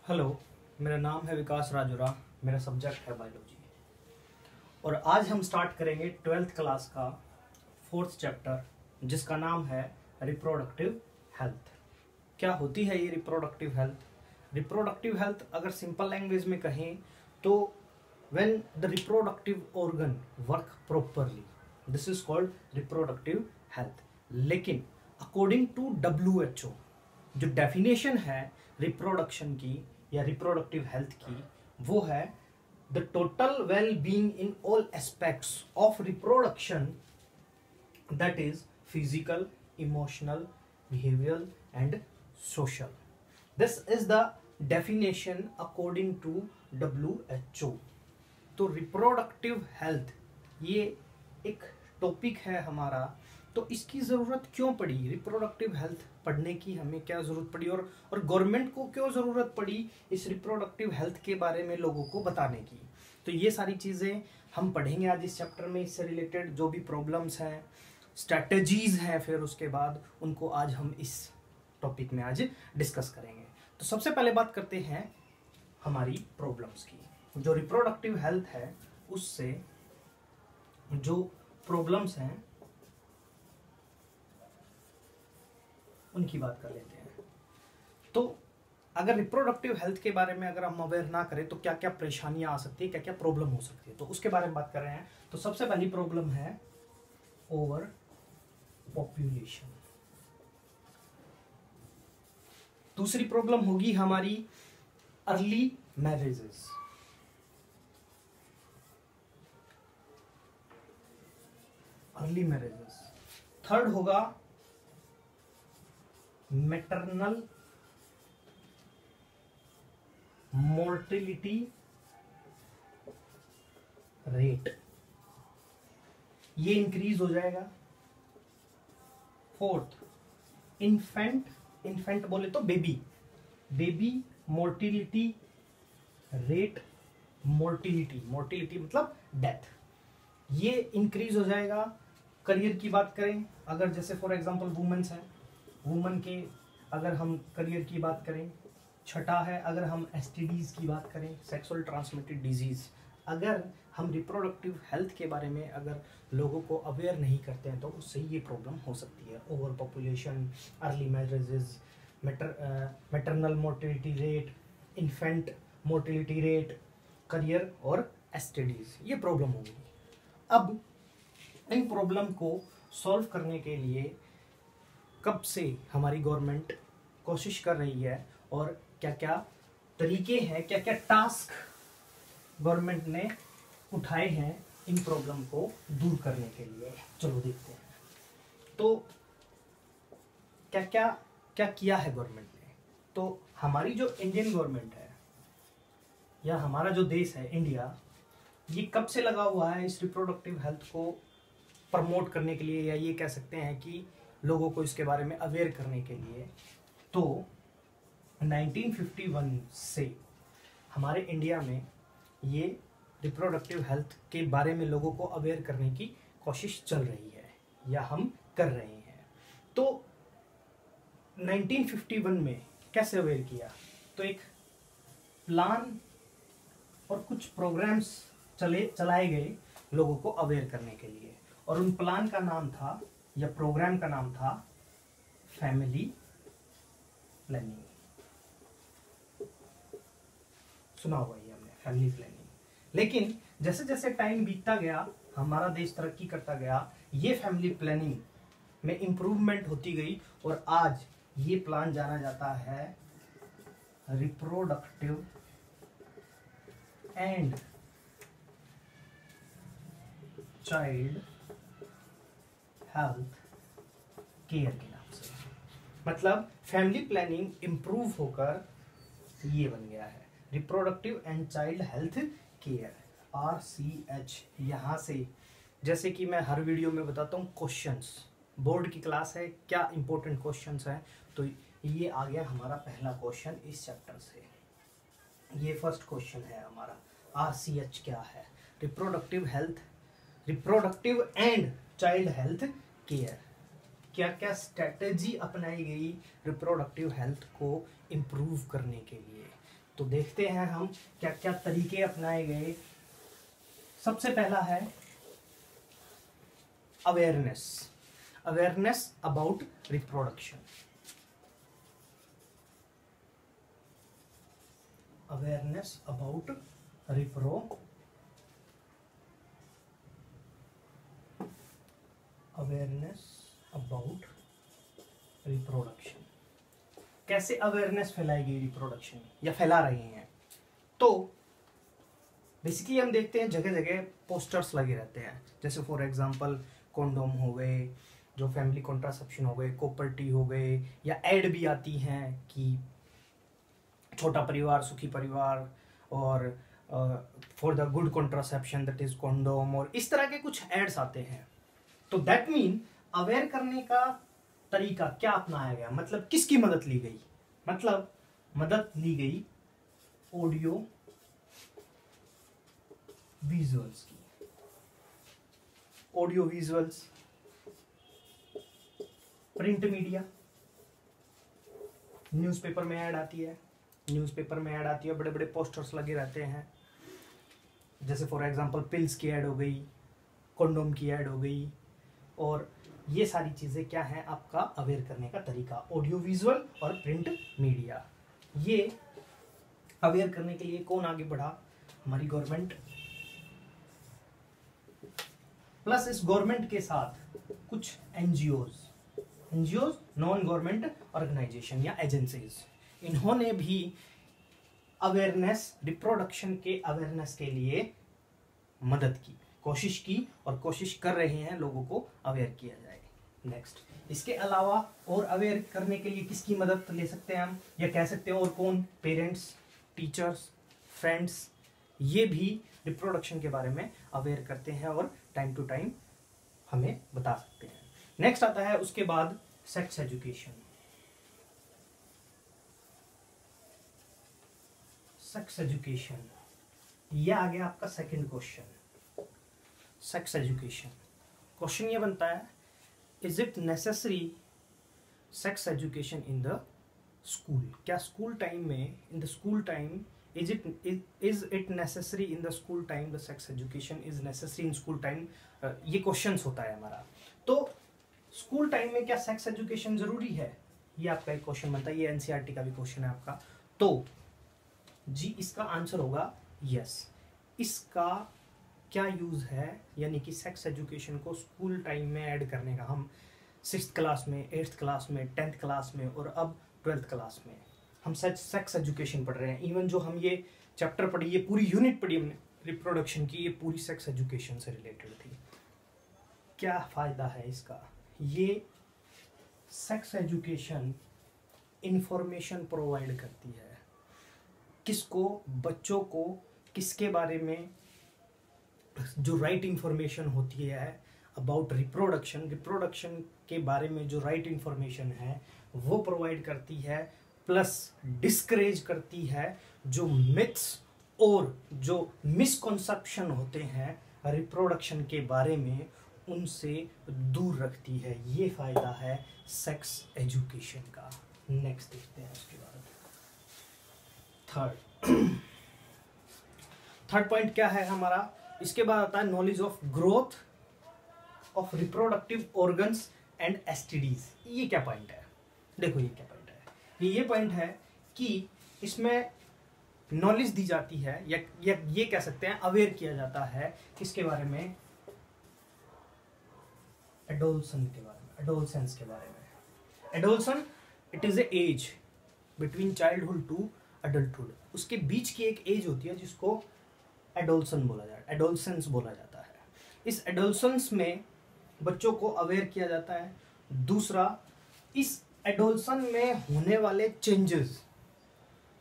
Hello, मेरा नाम है विकास राजुरा। मेरा सब्जेक्ट है बायोलॉजी और आज हम स्टार्ट करेंगे 12th क्लास का 4th चैप्टर जिसका नाम है रिप्रोडक्टिव हेल्थ। क्या होती है ये रिप्रोडक्टिव हेल्थ? रिप्रोडक्टिव हेल्थ अगर सिंपल लैंग्वेज में कहें तो when the reproductive organ work properly, this is called reproductive health. लेकिन अकॉर्डिंग टू WHO जो डेफिनेशन है रिप्रोडक्शन की या रिप्रोडक्टिव हेल्थ की, वो है the total well being in all aspects of reproduction, that is physical, emotional, behavioural and social. This is the definition according to WHO। तो reproductive health ये एक टॉपिक है हमारा, तो इसकी ज़रूरत क्यों पड़ी? रिप्रोडक्टिव हेल्थ पढ़ने की हमें क्या ज़रूरत पड़ी और गवर्नमेंट को क्यों ज़रूरत पड़ी इस रिप्रोडक्टिव हेल्थ के बारे में लोगों को बताने की? तो ये सारी चीज़ें हम पढ़ेंगे आज इस चैप्टर में। इससे रिलेटेड जो भी प्रॉब्लम्स हैं, स्ट्रैटेजीज हैं, फिर उसके बाद उनको आज हम इस टॉपिक में आज डिस्कस करेंगे। तो सबसे पहले बात करते हैं हमारी प्रॉब्लम्स की। जो रिप्रोडक्टिव हेल्थ है उससे जो प्रॉब्लम्स हैं उनकी बात कर लेते हैं। तो अगर रिप्रोडक्टिव हेल्थ के बारे में अगर हम अवेयर ना करें तो क्या क्या परेशानियां आ सकती है, क्या क्या प्रॉब्लम हो सकती है, तो उसके बारे में बात कर रहे हैं। तो सबसे पहली प्रॉब्लम है ओवर पॉपुलेशन। दूसरी प्रॉब्लम होगी हमारी अर्ली मैरिजेस। थर्ड होगा मैटरनल मोर्टेलिटी रेट, ये इंक्रीज हो जाएगा। फोर्थ, इन्फेंट बोले तो बेबी मोर्टिलिटी रेट, मोर्टिलिटी मतलब डेथ, ये इंक्रीज हो जाएगा। करियर की बात करें, अगर जैसे फॉर एग्जांपल वुमेन्स है, वुमन के अगर हम करियर की बात करें। छठा है अगर हम STDs की बात करें, सेक्सुअल ट्रांसमिटेड डिजीज। अगर हम रिप्रोडक्टिव हेल्थ के बारे में अगर लोगों को अवेयर नहीं करते हैं तो उससे ये प्रॉब्लम हो सकती है। Over population, early marriages, maternal mortality rate, infant mortality rate, career और STDs, ये प्रॉब्लम होगी। अब इन प्रॉब्लम को सॉल्व करने के लिए कब से हमारी गवर्नमेंट कोशिश कर रही है और क्या क्या तरीके हैं, क्या क्या टास्क गवर्नमेंट ने उठाए हैं इन प्रॉब्लम को दूर करने के लिए, चलो देखते हैं। तो क्या किया है गवर्नमेंट ने? तो हमारी जो इंडियन गवर्नमेंट है या हमारा जो देश है इंडिया, ये कब से लगा हुआ है इस रिप्रोडक्टिव हेल्थ को प्रमोट करने के लिए, या ये कह सकते हैं कि लोगों को इसके बारे में अवेयर करने के लिए। तो 1951 से हमारे इंडिया में ये रिप्रोडक्टिव हेल्थ के बारे में लोगों को अवेयर करने की कोशिश चल रही है या हम कर रहे हैं। तो 1951 में कैसे अवेयर किया? तो एक प्लान और कुछ प्रोग्राम्स चलाए गए लोगों को अवेयर करने के लिए, और उन प्लान का नाम था या प्रोग्राम का नाम था फैमिली प्लानिंग। सुना हुआ ही हमने फैमिली प्लानिंग। लेकिन जैसे जैसे टाइम बीतता गया, हमारा देश तरक्की करता गया, ये फैमिली प्लानिंग में इंप्रूवमेंट होती गई और आज ये प्लान जाना जाता है reproductive and child health care के नाम से। मतलब फैमिली प्लानिंग इंप्रूव होकर ये बन गया है reproductive and child health care, RCH। यहाँ से जैसे कि मैं हर वीडियो में बताता हूँ, क्वेश्चंस, बोर्ड की क्लास है, क्या इंपॉर्टेंट क्वेश्चंस हैं, तो ये आ गया हमारा पहला क्वेश्चन इस चैप्टर से। ये फर्स्ट क्वेश्चन है हमारा, RCH क्या है? Reproductive health, reproductive and child health care. क्या क्या स्ट्रेटेजी अपनाई गई रिप्रोडक्टिव हेल्थ को इम्प्रूव करने के लिए? तो देखते हैं हम क्या क्या तरीके अपनाए गए। सबसे पहला है awareness, awareness about reproduction, awareness about awareness about reproduction. कैसे अवेयरनेस फैलाएगी रिप्रोडक्शन या फैला रहे हैं? तो बेसिकली हम देखते हैं जगह जगह पोस्टर्स लगे रहते हैं, जैसे फॉर एग्जांपल कॉन्डोम हो गए, जो फैमिली कॉन्ट्रासेप्शन हो गए, कॉपर-टी हो गए, या एड भी आती हैं कि छोटा परिवार सुखी परिवार, और for the good contraception that is condom, और इस तरह के कुछ एड्स आते हैं। तो दैट मीन अवेयर करने का तरीका क्या अपनाया गया, मतलब किसकी मदद ली गई? मतलब मदद ली गई ऑडियो विजुअल्स की। Audio visuals, print media, newspaper में ऐड आती है, न्यूज़पेपर में ऐड आती है, बड़े बड़े पोस्टर्स लगे रहते हैं, जैसे फॉर एग्जांपल पिल्स की ऐड हो गई, कॉन्डोम की ऐड हो गई, और ये सारी चीज़ें क्या हैं आपका अवेयर करने का तरीका, ऑडियो विजुअल और प्रिंट मीडिया। ये अवेयर करने के लिए कौन आगे बढ़ा? हमारी गवर्नमेंट, प्लस इस गवर्नमेंट के साथ कुछ एनजीओज, नॉन गवर्नमेंट ऑर्गेनाइजेशन या एजेंसीज, इन्होंने भी अवेयरनेस, रिप्रोडक्शन के अवेयरनेस के लिए मदद की, कोशिश की, और कोशिश कर रहे हैं लोगों को अवेयर किया जाए। नेक्स्ट, इसके अलावा और अवेयर करने के लिए किसकी मदद ले सकते हैं हम, या कह सकते हैं और कौन? पेरेंट्स, टीचर्स, फ्रेंड्स, ये भी रिप्रोडक्शन के बारे में अवेयर करते हैं और टाइम टू टाइम हमें बता सकते हैं। नेक्स्ट आता है उसके बाद सेक्स एजुकेशन। सेक्स एजुकेशन, यह आ गया आपका second question. Sex education, question ये बनता है, is it necessary sex education in the school? क्या स्कूल टाइम में, in the school time, is it necessary in the school time, the sex education is necessary in school time? ये questions होता है हमारा। तो स्कूल टाइम में क्या sex education जरूरी है? ये आपका एक क्वेश्चन बनता है, ये एनसीईआरटी का भी क्वेश्चन है आपका। तो जी इसका आंसर होगा यस। इसका क्या यूज है, यानी कि सेक्स एजुकेशन को स्कूल टाइम में ऐड करने का, हम 6th क्लास में, 8th क्लास में, 10th क्लास में, और अब 12th क्लास में हम सेक्स एजुकेशन पढ़ रहे हैं। इवन जो हम ये चैप्टर पढ़ी, ये पूरी यूनिट पढ़ी हमने रिप्रोडक्शन की, ये पूरी सेक्स एजुकेशन से रिलेटेड थी। क्या फायदा है इसका? ये सेक्स एजुकेशन इंफॉर्मेशन प्रोवाइड करती है, किसको? बच्चों को किसके बारे में, जो राइट इंफॉर्मेशन होती है अबाउट रिप्रोडक्शन के बारे में जो राइट इंफॉर्मेशन है वो प्रोवाइड करती है, प्लस डिस्करेज करती है जो मिथ्स और जो मिसकॉन्सेप्शन होते हैं रिप्रोडक्शन के बारे में, उनसे दूर रखती है। ये फायदा है सेक्स एजुकेशन का। नेक्स्ट देखते हैं उसके बाद थर्ड पॉइंट क्या है हमारा? इसके बाद आता है knowledge of growth of reproductive organs and STDs. ये क्या पॉइंट है? देखो ये क्या पॉइंट है, ये पॉइंट है कि इसमें नॉलेज दी जाती है, या ये कह सकते हैं अवेयर किया जाता है किसके बारे में? एडोलसेंस के बारे में। Adolescence, it is a age between childhood to adulthood. उसके बीच की एक एज होती है जिसको एडोलसेंस बोला जाता है। इस एडोलसेंस में बच्चों को अवेयर किया जाता है। दूसरा, इस एडोलसन में होने वाले चेंजेस,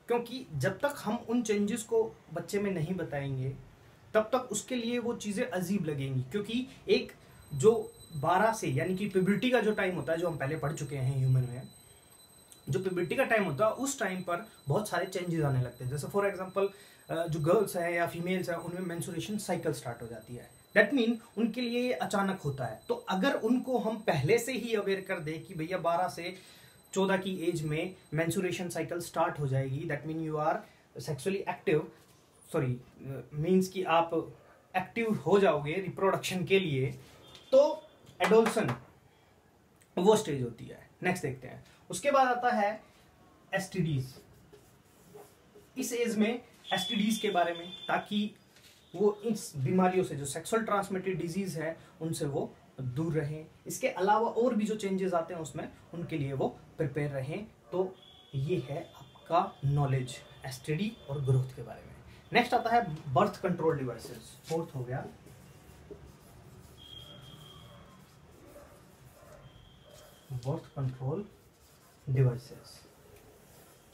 क्योंकि जब तक हम उन चेंजेस को बच्चे में नहीं बताएंगे तब तक उसके लिए वो चीज़ें अजीब लगेंगी, क्योंकि एक जो 12 से, यानी कि प्यूबर्टी का जो टाइम होता है, जो हम पहले पढ़ चुके हैं ह्यूमन में, जो प्यूबर्टी का टाइम होता है उस टाइम पर बहुत सारे चेंजेस आने लगते हैं। जैसे फॉर एग्जांपल जो गर्ल्स हैं या फीमेल्स हैं उनमें मेंस्ट्रुएशन साइकिल स्टार्ट हो जाती है। दैट मीन उनके लिए ये अचानक होता है। तो अगर उनको हम पहले से ही अवेयर कर दें कि भैया 12 से 14 की एज में मेंस्ट्रुएशन साइकिल स्टार्ट हो जाएगी, that mean you are sexually active, sorry means कि आप एक्टिव हो जाओगे रिप्रोडक्शन के लिए, तो एडोल्सन वो स्टेज होती है। नेक्स्ट देखते हैं। उसके बाद आता है एसटीडीज। इस एज में एसटीडीज के बारे में, ताकि वो इस बीमारियों से जो सेक्सुअल ट्रांसमिटेड डिजीज है उनसे वो दूर रहें। इसके अलावा और भी जो चेंजेस आते हैं उसमें, उनके लिए वो प्रिपेयर रहें। तो ये है आपका नॉलेज एसटीडी और ग्रोथ के बारे में। नेक्स्ट आता है बर्थ कंट्रोल डिवाइसेस, फोर्थ हो गया। बर्थ कंट्रोल डिवाइसेस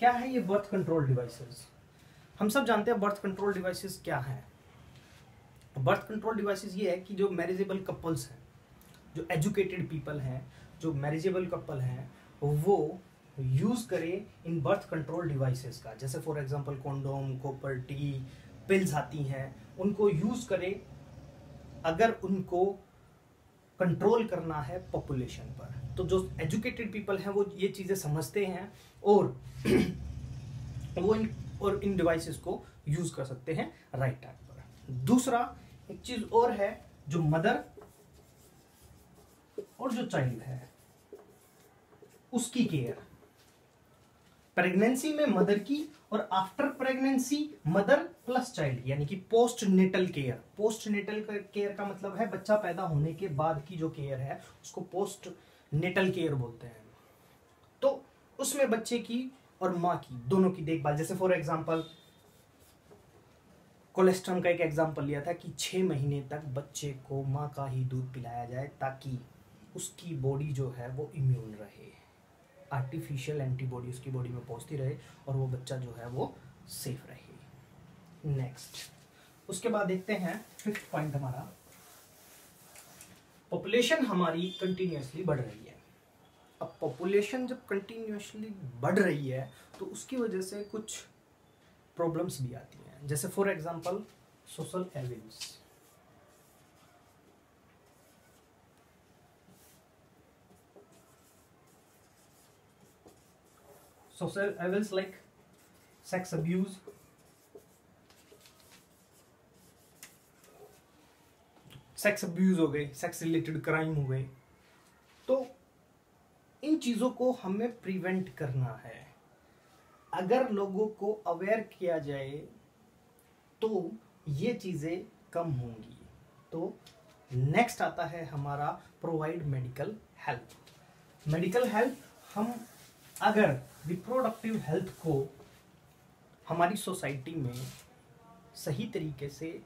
क्या है? ये बर्थ कंट्रोल डिवाइसेस, हम सब जानते हैं बर्थ कंट्रोल डिवाइसेस क्या है। बर्थ कंट्रोल डिवाइसेस ये है कि जो मैरिजेबल कपल्स हैं, जो एजुकेटेड पीपल हैं, जो मैरिजेबल कपल हैं, वो यूज करें इन बर्थ कंट्रोल डिवाइसेस का। जैसे for example condom, copper T, pills आती हैं, उनको यूज करें अगर उनको कंट्रोल करना है पॉपुलेशन पर। तो जो एजुकेटेड पीपल हैं वो ये चीजें समझते हैं और वो इन डिवाइसेस को यूज कर सकते हैं राइट टाइम पर। दूसरा एक चीज और है, जो मदर और जो चाइल्ड है उसकी केयर। प्रेगनेंसी में मदर की और after pregnancy mother plus child, यानी कि post natal care. Post natal care का मतलब है बच्चा पैदा होने के बाद की जो केयर है उसको पोस्ट नेटल केयर बोलते हैं। तो उसमें बच्चे की और माँ की दोनों की देखभाल। जैसे फॉर एग्जांपल कोलेस्ट्रम का एक एग्जांपल लिया था कि 6 महीने तक बच्चे को माँ का ही दूध पिलाया जाए ताकि उसकी बॉडी जो है वो इम्यून रहे, आर्टिफिशियल एंटीबॉडी उसकी बॉडी में पहुंचती रहे और वो बच्चा जो है वो सेफ रहे। नेक्स्ट उसके बाद देखते हैं 5th पॉइंट हमारा, पॉपुलेशन हमारी कंटिन्यूअसली बढ़ रही है। अब पॉपुलेशन जब कंटिन्यूअसली बढ़ रही है तो उसकी वजह से कुछ प्रॉब्लम्स भी आती हैं। जैसे for example social evils. Social evils like sex abuse, sex abuse हो गए, सेक्स रिलेटेड क्राइम हो गए। तो इन चीजों को हमें प्रिवेंट करना है। अगर लोगों को अवेयर किया जाए तो ये चीजें कम होंगी। तो नेक्स्ट आता है हमारा provide medical help. Medical help, हम अगर रिप्रोडक्टिव हेल्थ को हमारी सोसाइटी में सही तरीके से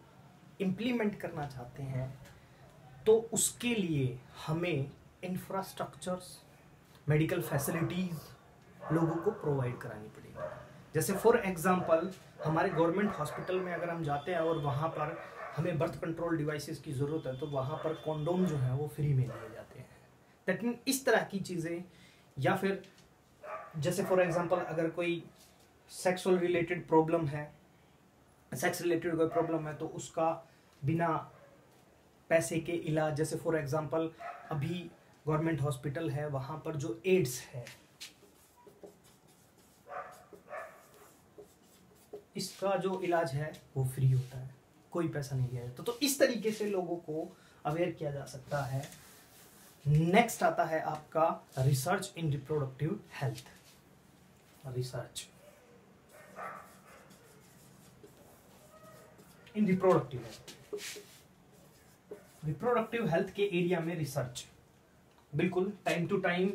इम्प्लीमेंट करना चाहते हैं तो उसके लिए हमें इंफ्रास्ट्रक्चर्स, मेडिकल फैसिलिटीज लोगों को प्रोवाइड करानी पड़ेगी। जैसे फॉर एग्जांपल हमारे गवर्नमेंट हॉस्पिटल में अगर हम जाते हैं और वहाँ पर हमें बर्थ कंट्रोल डिवाइसेस की ज़रूरत है तो वहाँ पर कॉन्डोम जो है वो फ्री में दिए जाते हैं। दैट मीन इस तरह की चीज़ें, या फिर जैसे फॉर एग्जांपल अगर कोई सेक्सुअल रिलेटेड प्रॉब्लम है, सेक्स रिलेटेड कोई प्रॉब्लम है तो उसका बिना पैसे के इलाज, जैसे फॉर एग्जांपल अभी गवर्नमेंट हॉस्पिटल है वहाँ पर जो एड्स है इसका जो इलाज है वो फ्री होता है, कोई पैसा नहीं दिया जाता। तो इस तरीके से लोगों को अवेयर किया जा सकता है। नेक्स्ट आता है आपका रिसर्च इन रिप्रोडक्टिव हेल्थ। रिसर्च इन रिप्रोडक्टिव हेल्थ, रिप्रोडक्टिव हेल्थ के एरिया में रिसर्च बिल्कुल टाइम टू टाइम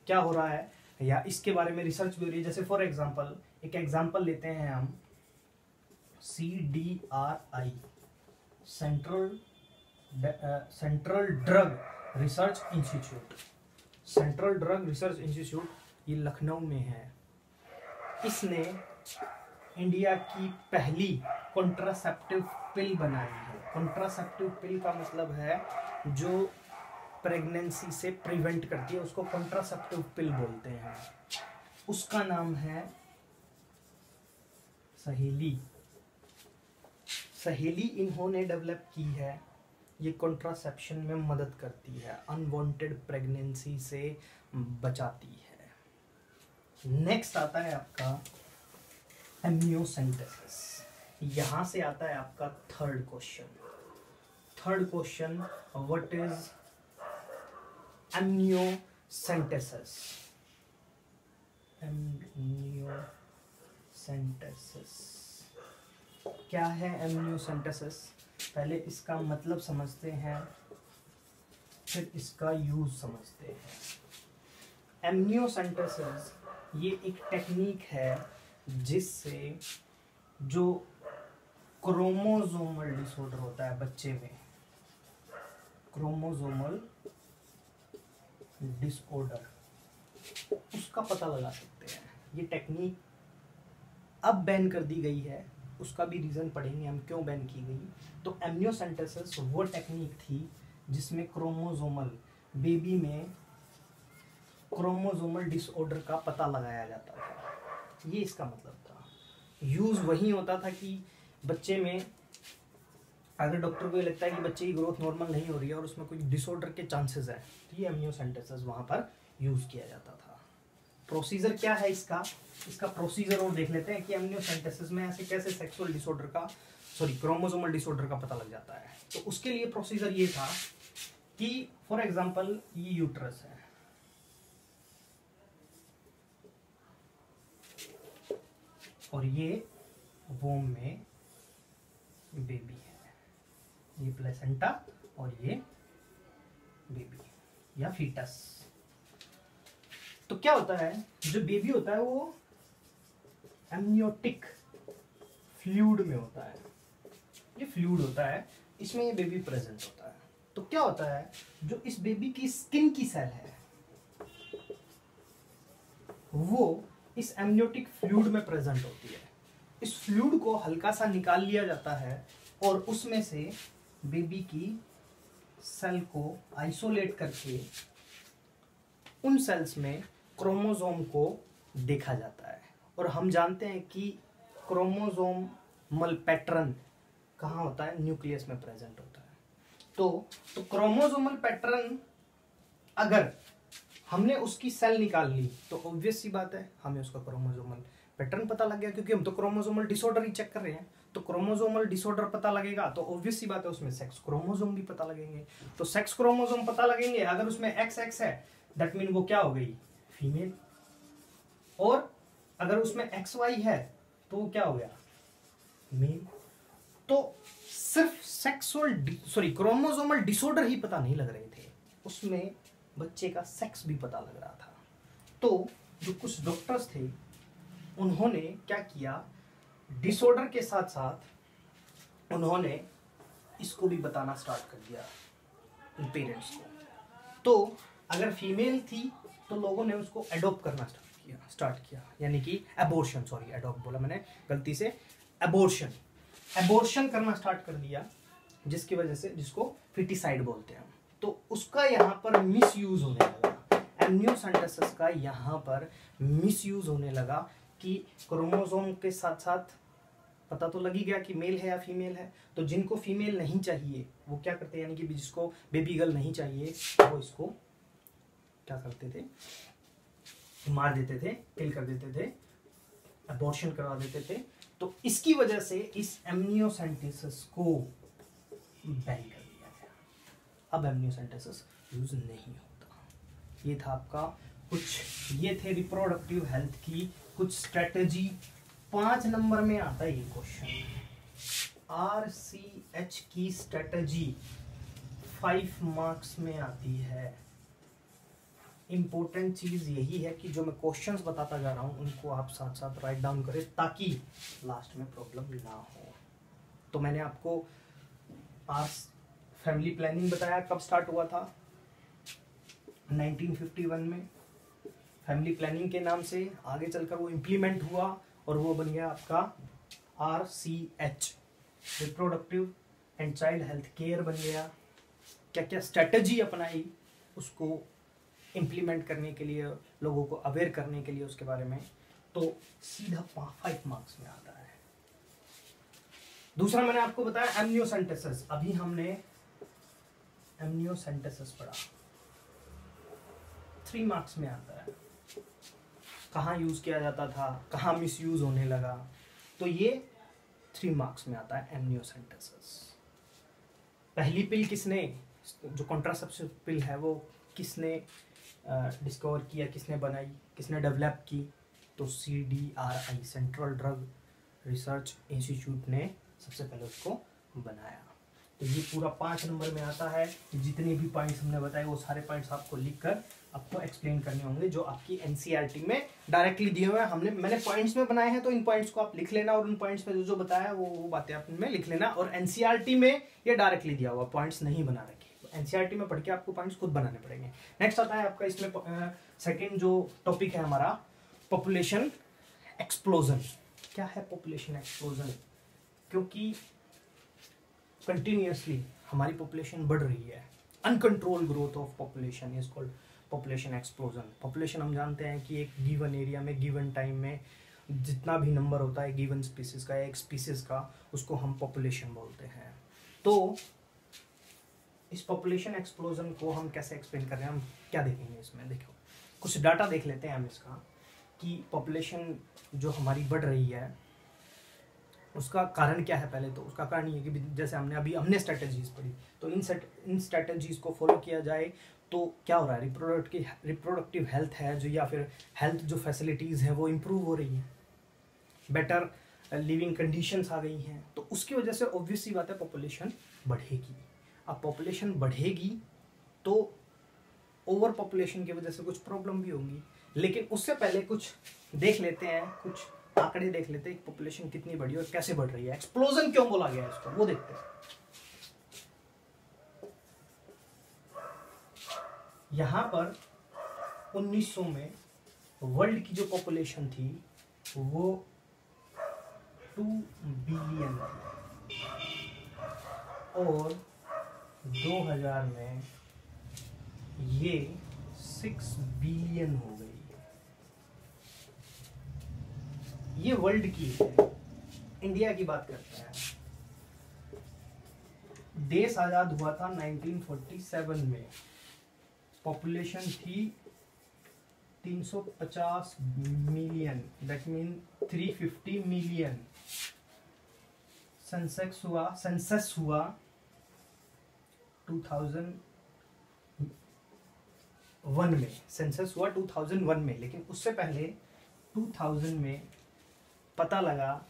क्या हो रहा है या इसके बारे में रिसर्च भी हो रही है। जैसे फॉर एग्जांपल एक एग्जांपल लेते हैं हम, CDRI, central drug research institute. Central drug research institute ये लखनऊ में है। इसने इंडिया की पहली कॉन्ट्रासेप्टिव पिल बनाई है। कॉन्ट्रासेप्टिव पिल का मतलब है जो प्रेगनेंसी से प्रिवेंट करती है, उसको कॉन्ट्रासेप्टिव पिल बोलते हैं। उसका नाम है सहेली। सहेली इन्होंने डेवलप की है। ये कॉन्ट्रासेप्शन में मदद करती है, अनवांटेड प्रेगनेंसी से बचाती है। नेक्स्ट आता है आपका एम्नियोसेंटेसिस। यहां से आता है आपका third question. What is amniocentesis? Amniocentesis क्या है? एम्नियोसेंटेसिस, पहले इसका मतलब समझते हैं, फिर इसका यूज समझते हैं। एम्नियोसेंटेसिस ये एक टेक्निक है जिससे जो क्रोमोसोमल डिसऑर्डर होता है बच्चे में, क्रोमोसोमल डिसऑर्डर, उसका पता लगा सकते हैं। ये टेक्निक अब बैन कर दी गई है, उसका भी रीजन पढ़ेंगे हम क्यों बैन की गई। तो एम्नियोसेंटेसिस वो टेक्निक थी जिसमें क्रोमोसोमल, बेबी में क्रोमोसोमल डिसऑर्डर का पता लगाया जाता था। ये इसका मतलब था। यूज वही होता था कि बच्चे में अगर डॉक्टर को ये लगता है कि बच्चे की ग्रोथ नॉर्मल नहीं हो रही है और उसमें कोई डिसऑर्डर के चांसेस है, तो ये एम्नियोसेंटेसिस वहां पर यूज किया जाता था। प्रोसीजर क्या है इसका प्रोसीजर और देख लेते हैं कि एम्नियोसेंटेसिस में ऐसे कैसे सेक्सुअल डिसऑर्डर का, क्रोमोसोमल डिसऑर्डर का पता लग जाता है। तो उसके लिए प्रोसीजर ये था कि फॉर एग्जांपल ये यूट्रस है, और ये वोम में बेबी है, ये प्लेसेंटा और ये बेबी या फीटस। तो क्या होता है, जो बेबी होता है वो एमनियोटिक फ्लूइड में होता है, ये फ्लूइड होता है, इसमें ये बेबी प्रेजेंट होता है। तो क्या होता है, जो इस बेबी की स्किन की सेल है वो इस एमनियोटिक फ्लूइड में प्रेजेंट होती है। इस फ्लूइड को हल्का सा निकाल लिया जाता है और उसमें से बेबी की सेल को आइसोलेट करके उन सेल्स में क्रोमोसोम को देखा जाता है। और हम जानते हैं कि क्रोमोसोमल पैटर्न कहाँ होता है, न्यूक्लियस में प्रेजेंट होता है। तो क्रोमोसोमल पैटर्न अगर हमने उसकी सेल निकाल ली तो ऑब्वियस सी बात है हमें उसका क्रोमोसोमल पैटर्न पता लग गया, क्योंकि हम तो क्रोमोसोमल डिसऑर्डर ही चेक कर रहे हैं। तो क्रोमोसोमल डिसऑर्डर पता लगेगा तो ऑब्वियस सी बात है उसमें सेक्स क्रोमोसोम भी पता लगेंगे। तो सेक्स क्रोमोसोम पता लगेंगे, अगर उसमें XX है दैट मीन वो क्या हो गई, फीमेल। और अगर उसमें XY है तो वो क्या हो गया, मेल। तो सिर्फ क्रोमोसोमल डिसऑर्डर ही पता नहीं लग रहे थे, उसमें बच्चे का सेक्स भी पता लग रहा था। तो जो कुछ डॉक्टर्स थे उन्होंने क्या किया, डिसऑर्डर के साथ साथ उन्होंने इसको भी बताना स्टार्ट कर दिया पेरेंट्स को। तो अगर फीमेल थी तो लोगों ने उसको एडॉप्ट करना स्टार्ट किया, यानी कि एबॉर्शन, एडॉप्ट बोला मैंने गलती से, एबॉर्शन करना स्टार्ट कर दिया, जिसकी वजह से, जिसको फिटिसाइड बोलते हैं। तो उसका यहाँ पर मिसयूज होने लगा, एम्नियोसेंटेसिस का यहाँ पर मिसयूज होने लगा कि क्रोमोसोम के साथ साथ पता तो लग ही गया कि मेल है या फीमेल है। तो जिनको फीमेल नहीं चाहिए वो क्या करते हैं, यानी कि जिसको बेबी गर्ल नहीं चाहिए वो इसको क्या करते थे, मार देते थे, किल कर देते थे, अबॉर्शन करवा देते थे। तो इसकी वजह से इस एम्नियोसेंटेसिस को बैन कर दिया गया। अब एम्नियोसेंटेसिस यूज नहीं होता। ये था आपका ये थे रिप्रोडक्टिव हेल्थ की कुछ स्ट्रेटेजी। 5 नंबर में आता है ये क्वेश्चन, RCH की स्ट्रेटेजी 5 मार्क्स में आती है। इंपॉर्टेंट चीज यही है कि जो मैं क्वेश्चंस बताता जा रहा हूं उनको आप साथ साथ राइट डाउन करें ताकि लास्ट में प्रॉब्लम ना हो। तो मैंने आपको आज फैमिली प्लानिंग बताया, कब स्टार्ट हुआ था, 1951 में। फैमिली प्लानिंग के नाम से आगे चलकर वो इम्प्लीमेंट हुआ और वो बन गया आपका RCH, reproductive and child health care बन गया। क्या क्या स्ट्रेटेजी अपनाई उसको इम्प्लीमेंट करने के लिए, लोगों को अवेयर करने के लिए उसके बारे में, तो सीधा 5 मार्क्स में आता है। दूसरा मैंने आपको बताया एम्नियोसेंटेसिस, अभी हमने एम्नियोसेंटेसिस पढ़ा, 3 मार्क्स में आता है। कहाँ यूज किया जाता था, कहाँ मिसयूज होने लगा, तो ये 3 मार्क्स में आता है एमनियोसेंटेसिस। पहली पिल किसने, जो कॉन्ट्रासेप्टिव पिल है वो किसने डिस्कवर किया, किसने बनाई, किसने डेवलप की, तो CDRI central drug research institute ने सबसे पहले उसको बनाया। तो ये पूरा 5 नंबर में आता है। जितने भी पॉइंट्स हमने बताए वो सारे पॉइंट्स आपको लिखकर आपको एक्सप्लेन करने होंगे, जो आपकी NCERT में डायरेक्टली दिए हुए हैं। मैंने पॉइंट्स में बनाए हैं, तो इन पॉइंट्स को आप लिख लेना और उन पॉइंट्स में जो बताया वो बातें आप इनमें लिख लेना। और NCERT में ये डायरेक्टली दिया हुआ, पॉइंट्स नहीं बना रखे। NCERT में पढ़ के आपको पॉइंट्स खुद बनाने पड़ेंगे। नेक्स्ट आता है आपका इसमें सेकेंड जो टॉपिक है हमारा, पॉपुलेशन एक्सप्लोजन। क्या है पॉपुलेशन एक्सप्लोजन? क्योंकि कंटिन्यूअसली हमारी पॉपुलेशन बढ़ रही है, uncontrolled growth of population is called population explosion. Population हम जानते हैं कि एक गिवन एरिया में गिवन टाइम में जितना भी नंबर होता है गिवन स्पीसीज का, एक स्पीसीज का, उसको हम पॉपुलेशन बोलते हैं। तो इस पॉपुलेशन एक्सप्लोजन को हम कैसे एक्सप्लेन कर रहे हैं, हम क्या देखेंगे इसमें? देखो कुछ डाटा देख लेते हैं हम इसका, कि पॉपुलेशन जो हमारी बढ़ रही है उसका कारण क्या है। पहले तो उसका कारण ये है कि जैसे हमने स्ट्रेटजीज पढ़ी, तो इन स्ट्रेटजीज को फॉलो किया जाए तो क्या हो रहा है, रिप्रोडक्टिव हेल्थ है जो, या फिर हेल्थ जो फैसिलिटीज़ हैं वो इम्प्रूव हो रही हैं, बेटर लिविंग कंडीशंस आ गई हैं। तो उसकी वजह से ऑब्वियस सी बात है पॉपुलेशन बढ़ेगी। अब पॉपुलेशन बढ़ेगी तो ओवर पॉपुलेशन की वजह से कुछ प्रॉब्लम भी होंगी, लेकिन उससे पहले कुछ देख लेते हैं, कुछ आंकड़े देख लेते हैं, पॉपुलेशन कितनी बढ़ी और कैसे बढ़ रही है, एक्सप्लोजन क्यों बोला गया है इसको, वो देखते हैं। यहां पर 1900 में वर्ल्ड की जो पॉपुलेशन थी वो 2 बिलियन थी, और 2000 में ये 6 बिलियन हो गई। ये वर्ल्ड की है। इंडिया की बात करते हैं। देश आजाद हुआ था 1947 में, पॉपुलेशन थी 350 million, that mean 350 million. Census हुआ 2001 में, सेंसस हुआ 2001 में, लेकिन उससे पहले 2000 में पता लगा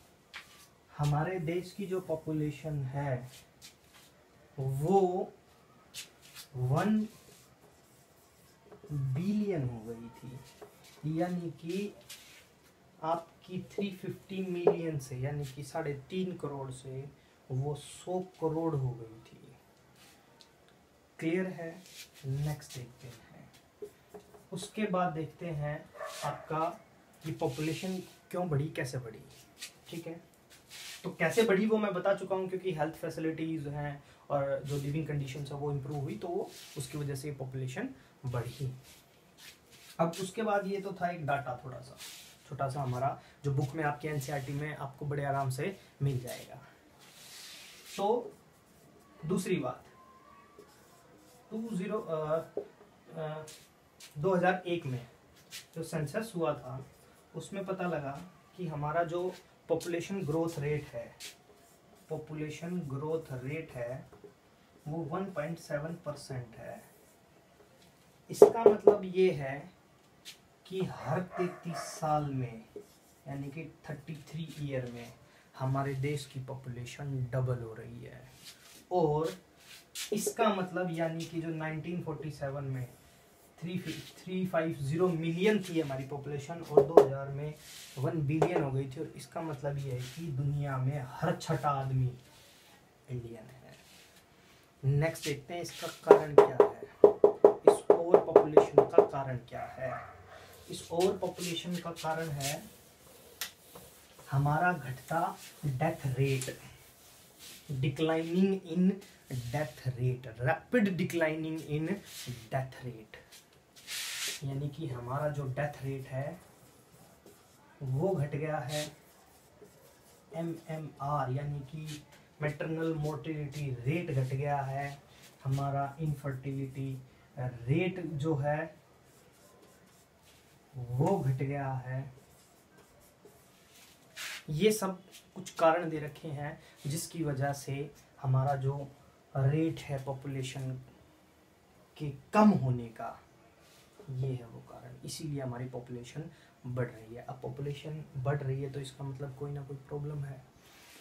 हमारे देश की जो पॉपुलेशन है वो 1 बिलियन हो गई थी। यानी कि आपकी 350 मिलियन से, यानी कि 3.5 करोड़ से वो 100 करोड़ हो गई थी। क्लियर है? नेक्स्ट देखते हैं। उसके बाद देखते हैं आपका ये पॉपुलेशन क्यों बढ़ी, कैसे बढ़ी। ठीक है, तो कैसे बढ़ी वो मैं बता चुका हूँ, क्योंकि हेल्थ फैसिलिटीज हैं और जो लिविंग कंडीशंस है वो इम्प्रूव हुई, तो वो उसकी वजह से पॉपुलेशन बढ़ी। अब उसके बाद ये तो था एक डाटा, थोड़ा सा छोटा सा हमारा, जो बुक में आपके NCERT में आपको बड़े आराम से मिल जाएगा। तो दूसरी बात, 2001 में जो सेंसस हुआ था उसमें पता लगा कि हमारा जो पॉपुलेशन ग्रोथ रेट है वो 1.7% है। इसका मतलब ये है कि हर 33 साल में, यानी कि 33 ईयर में हमारे देश की पॉपुलेशन डबल हो रही है। और इसका मतलब यानी कि जो 1947 में 350 मिलियन थी हमारी पॉपुलेशन और 2000 में 1 बिलियन हो गई थी। और इसका मतलब ये है कि दुनिया में हर 6ठा आदमी इंडियन है। नेक्स्ट देखते हैं इसका कारण क्या है, इस ओवर पॉपुलेशन का कारण क्या है। इस ओवर पॉपुलेशन का कारण है हमारा घटता death rate, declining in death rate, rapid declining in death rate. यानी कि हमारा जो डेथ रेट है वो घट गया है। MMR यानी कि मैटरनल मोर्टेलिटी रेट घट गया है। हमारा इनफर्टिलिटी रेट जो है वो घट गया है। ये सब कुछ कारण दे रखे हैं जिसकी वजह से हमारा जो रेट है पॉपुलेशन के कम होने का, ये है वो कारण। इसीलिए हमारी पॉपुलेशन बढ़ रही है। अब पॉपुलेशन बढ़ रही है तो इसका मतलब कोई ना कोई प्रॉब्लम है।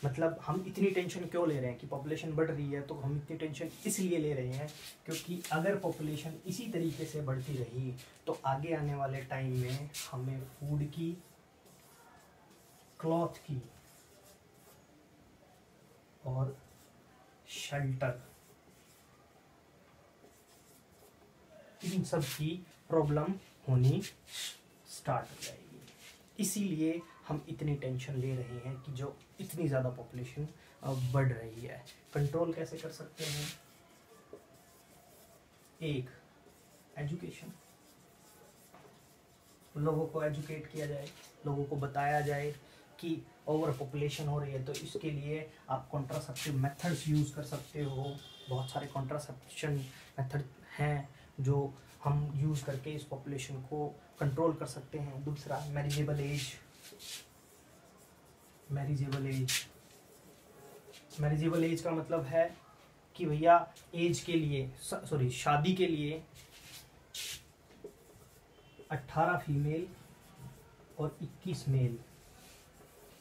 मतलब हम इतनी टेंशन क्यों ले रहे हैं कि पॉपुलेशन बढ़ रही है, तो हम इतनी टेंशन इसलिए ले रहे हैं क्योंकि अगर पॉपुलेशन इसी तरीके से बढ़ती रही तो आगे आने वाले टाइम में हमें फूड की, क्लॉथ की और शेल्टर, इन सब की प्रॉब्लम होनी स्टार्ट हो जाएगी। इसीलिए हम इतनी टेंशन ले रहे हैं कि जो इतनी ज़्यादा पॉपुलेशन बढ़ रही है। कंट्रोल कैसे कर सकते हैं? एक, एजुकेशन। लोगों को एजुकेट किया जाए, लोगों को बताया जाए कि ओवर पॉपुलेशन हो रही है तो इसके लिए आप कॉन्ट्रासेप्टिव मेथड्स यूज़ कर सकते हो। बहुत सारे कॉन्ट्रासेप्शन मेथड हैं जो हम यूज़ करके इस पॉपुलेशन को कंट्रोल कर सकते हैं। दूसरा, मैरिजेबल एज। मैरिजेबल एज का मतलब है कि भैया एज के लिए, सॉरी, शादी के लिए 18 फीमेल और 21 मेल,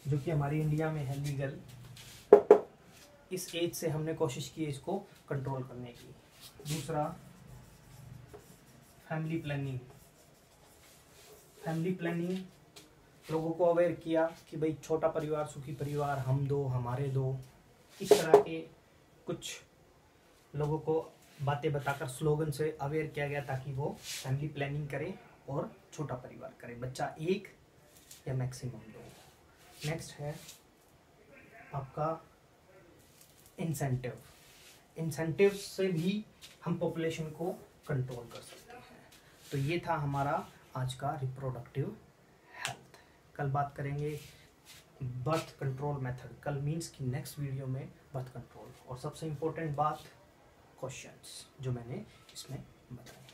जो कि हमारी इंडिया में है लीगल। इस एज से हमने कोशिश की है इसको कंट्रोल करने की। दूसरा, फैमिली प्लानिंग। लोगों को अवेयर किया कि भाई छोटा परिवार सुखी परिवार, हम दो हमारे दो, इस तरह के कुछ लोगों को बातें बताकर स्लोगन से अवेयर किया गया ताकि वो फैमिली प्लानिंग करें और छोटा परिवार करें, बच्चा एक या मैक्सिमम दो। नेक्स्ट है आपका इंसेंटिव से भी हम पॉपुलेशन को कंट्रोल कर सकते हैं। तो ये था हमारा आज का रिप्रोडक्टिव हेल्थ। कल बात करेंगे बर्थ कंट्रोल मेथड। कल मीन्स कि नेक्स्ट वीडियो में बर्थ कंट्रोल, और सबसे इम्पोर्टेंट बात, क्वेश्चंस जो मैंने इसमें बताए।